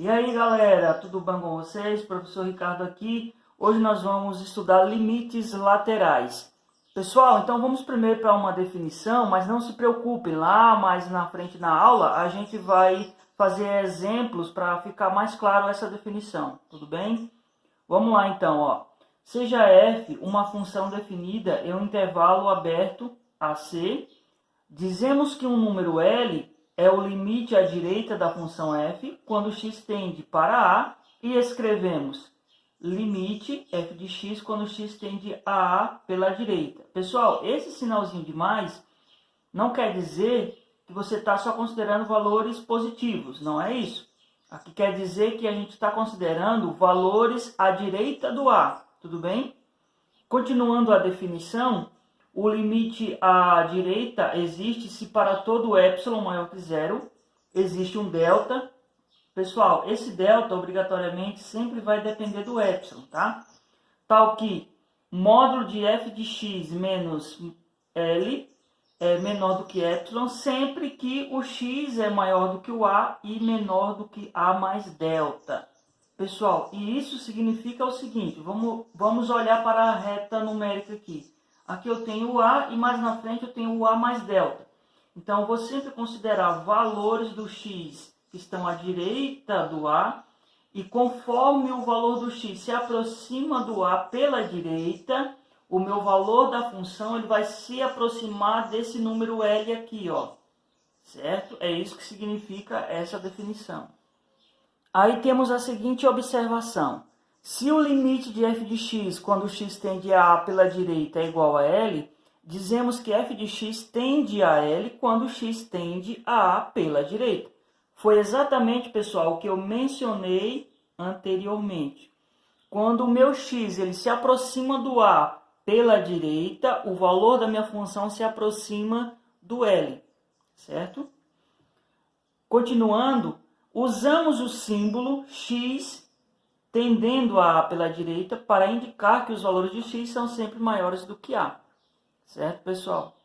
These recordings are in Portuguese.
E aí galera, tudo bem com vocês? Professor Ricardo aqui. Hoje nós vamos estudar limites laterais. Pessoal, então vamos primeiro para uma definição, mas não se preocupem, lá mais na frente na aula a gente vai fazer exemplos para ficar mais claro essa definição, tudo bem? Vamos lá então, ó. Seja f uma função definida em um intervalo aberto AC, dizemos que um número L é o limite à direita da função f quando x tende para A e escrevemos limite f de x quando x tende a A pela direita. Pessoal, esse sinalzinho de mais não quer dizer que você está só considerando valores positivos, não é isso. Aqui quer dizer que a gente está considerando valores à direita do A, tudo bem? Continuando a definição, o limite à direita existe se para todo epsilon maior que zero existe um delta. Pessoal, esse delta obrigatoriamente sempre vai depender do epsilon, tá? Tal que módulo de f de x menos L é menor do que epsilon sempre que o x é maior do que o A e menor do que A mais delta. Pessoal, e isso significa o seguinte, vamos olhar para a reta numérica aqui. Aqui eu tenho o A e mais na frente eu tenho o A mais delta. Então, eu vou sempre considerar valores do x que estão à direita do A. E conforme o valor do x se aproxima do A pela direita, o meu valor da função ele vai se aproximar desse número L aqui, ó. Certo? É isso que significa essa definição. Aí temos a seguinte observação. Se o limite de f de x quando x tende a A pela direita é igual a L, dizemos que f de x tende a L quando x tende a A pela direita. Foi exatamente, pessoal, o que eu mencionei anteriormente. Quando o meu x ele se aproxima do A pela direita, o valor da minha função se aproxima do L, certo? Continuando, usamos o símbolo x tendendo a A pela direita para indicar que os valores de x são sempre maiores do que A. Certo, pessoal?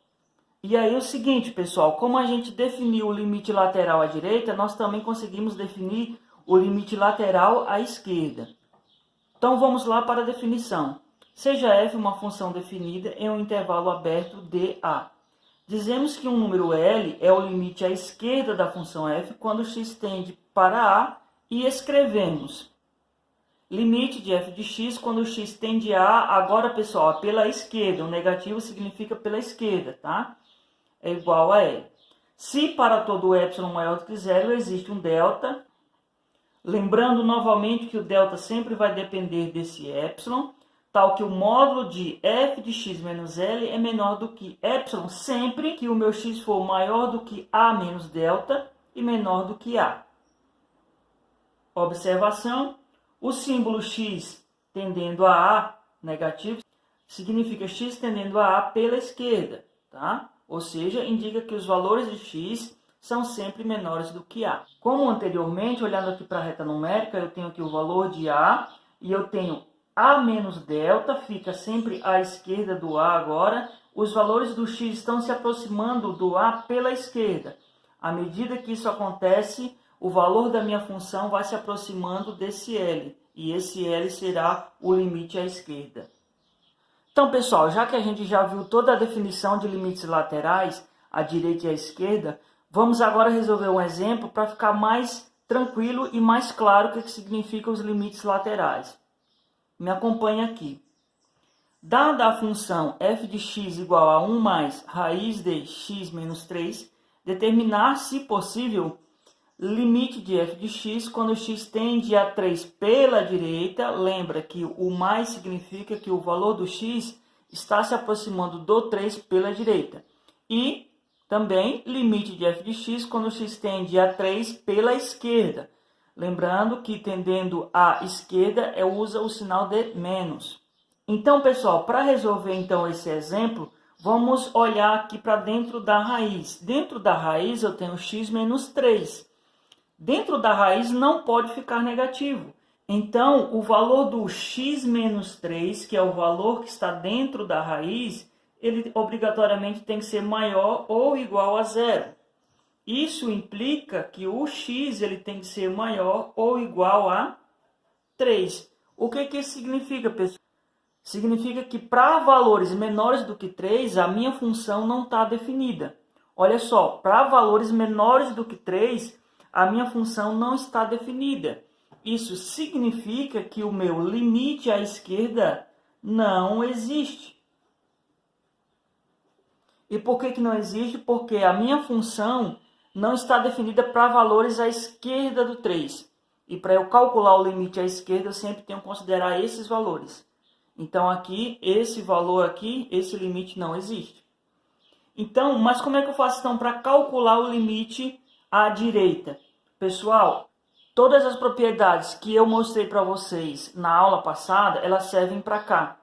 E aí o seguinte, pessoal, como a gente definiu o limite lateral à direita, nós também conseguimos definir o limite lateral à esquerda. Então vamos lá para a definição. Seja f uma função definida em um intervalo aberto dA. Dizemos que um número L é o limite à esquerda da função f quando x tende para A e escrevemos limite de f de x quando x tende a A. Agora, pessoal, pela esquerda. O negativo significa pela esquerda, tá? É igual a L. Se para todo epsilon maior do que zero existe um delta, lembrando novamente que o delta sempre vai depender desse epsilon, tal que o módulo de f de x menos L é menor do que epsilon sempre que o meu x for maior do que A menos delta e menor do que A. Observação, o símbolo x tendendo a A, negativo, significa x tendendo a A pela esquerda, tá? Ou seja, indica que os valores de x são sempre menores do que A. Como anteriormente, olhando aqui para a reta numérica, eu tenho aqui o valor de A e eu tenho A menos delta, fica sempre à esquerda do A agora. Os valores do x estão se aproximando do A pela esquerda. À medida que isso acontece, o valor da minha função vai se aproximando desse L. E esse L será o limite à esquerda. Então, pessoal, já que a gente já viu toda a definição de limites laterais, à direita e à esquerda, vamos agora resolver um exemplo para ficar mais tranquilo e mais claro o que significam os limites laterais. Me acompanhe aqui. Dada a função f de x igual a 1 mais raiz de x menos 3, determinar, se possível, limite de f de x quando x tende a 3 pela direita. Lembra que o mais significa que o valor do x está se aproximando do 3 pela direita. E também limite de f de x quando x tende a 3 pela esquerda. Lembrando que tendendo à esquerda usa o sinal de menos. Então, pessoal, para resolver então esse exemplo, vamos olhar aqui para dentro da raiz. Dentro da raiz eu tenho x menos 3. Dentro da raiz não pode ficar negativo. Então, o valor do x menos 3, que é o valor que está dentro da raiz, ele obrigatoriamente tem que ser maior ou igual a zero. Isso implica que o x ele tem que ser maior ou igual a 3. O que isso significa, pessoal? Significa que para valores menores do que 3, a minha função não está definida. Olha só, para valores menores do que 3, a minha função não está definida. Isso significa que o meu limite à esquerda não existe. E por que não existe? Porque a minha função não está definida para valores à esquerda do 3. E para eu calcular o limite à esquerda, eu sempre tenho que considerar esses valores. Então, aqui, esse valor aqui, esse limite não existe. Então, mas como é que eu faço então para calcular o limite à direita? Pessoal, todas as propriedades que eu mostrei para vocês na aula passada, elas servem para cá.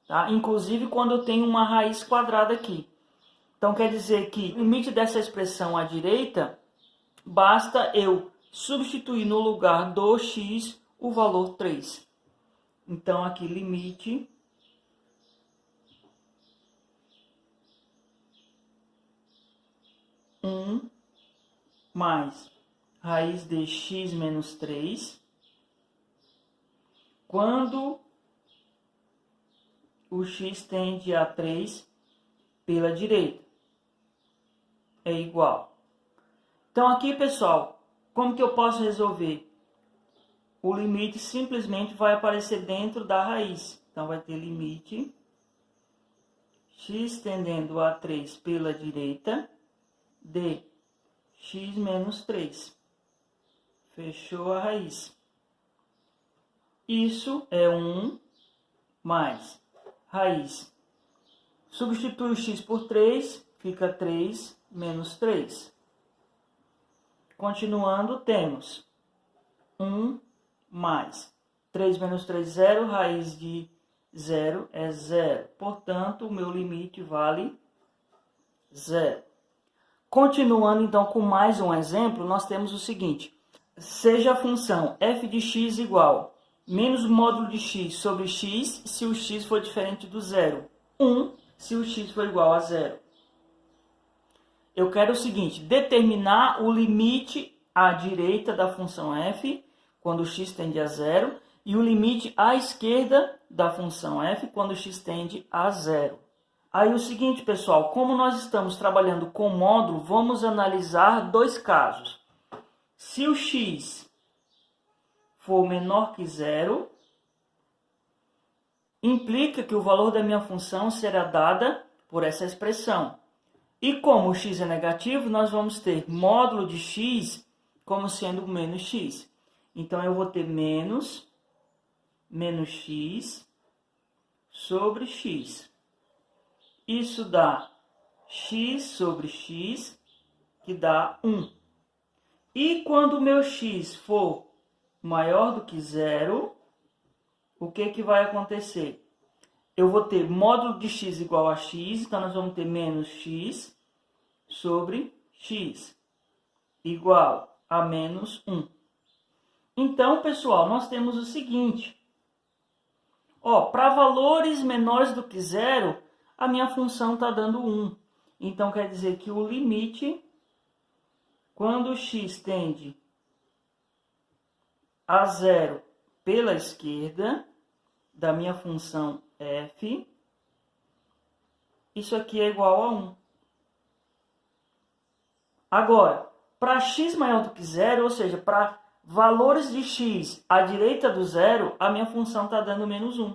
Tá? Inclusive quando eu tenho uma raiz quadrada aqui. Então, quer dizer que o limite dessa expressão à direita, basta eu substituir no lugar do x o valor 3. Então, aqui, limite mais raiz de x menos 3, quando o x tende a 3 pela direita, é igual. Então, aqui, pessoal, como que eu posso resolver? O limite simplesmente vai aparecer dentro da raiz. Então, vai ter limite x tendendo a 3 pela direita de x menos 3. Fechou a raiz. Isso é 1 mais raiz. Substitui o x por 3, fica 3 menos 3. Continuando, temos 1 mais 3 menos 3, 0. Raiz de 0 é 0. Portanto, o meu limite vale 0. Continuando, então, com mais um exemplo, nós temos o seguinte. Seja a função f de x igual menos o módulo de x sobre x se o x for diferente do 0. 1 se o x for igual a 0. Eu quero o seguinte, determinar o limite à direita da função f quando o x tende a 0 e o limite à esquerda da função f quando o x tende a 0. Aí o seguinte, pessoal, como nós estamos trabalhando com módulo, vamos analisar dois casos. Se o x for menor que 0, implica que o valor da minha função será dada por essa expressão. E como o x é negativo, nós vamos ter módulo de x como sendo menos x. Então, eu vou ter menos x sobre x. Isso dá x sobre x, que dá 1. E quando o meu x for maior do que 0, o que vai acontecer? Eu vou ter módulo de x igual a x, então nós vamos ter menos x sobre x, igual a menos 1. Então, pessoal, nós temos o seguinte. Para valores menores do que 0, a minha função está dando 1. Então, quer dizer que o limite, quando o x tende a 0 pela esquerda da minha função f, isso aqui é igual a 1. Agora, para x maior do que 0, ou seja, para valores de x à direita do 0, a minha função está dando menos 1.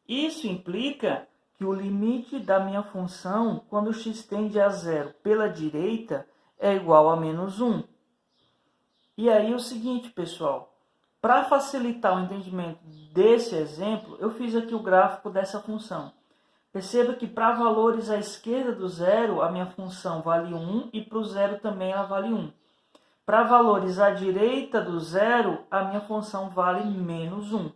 Isso implica que o limite da minha função, quando x tende a 0 pela direita, é igual a menos 1. E aí o seguinte, pessoal, para facilitar o entendimento desse exemplo, eu fiz aqui o gráfico dessa função. Perceba que para valores à esquerda do 0, a minha função vale 1 e para o 0 também ela vale 1. Para valores à direita do 0, a minha função vale menos 1.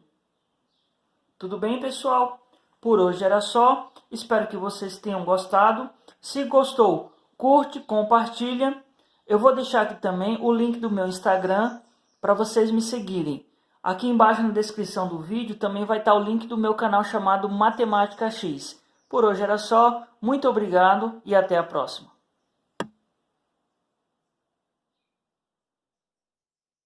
Tudo bem, pessoal? Por hoje era só. Espero que vocês tenham gostado. Se gostou, curte, compartilha. Eu vou deixar aqui também o link do meu Instagram para vocês me seguirem. Aqui embaixo na descrição do vídeo também vai estar o link do meu canal chamado Matemática X. Por hoje era só. Muito obrigado e até a próxima.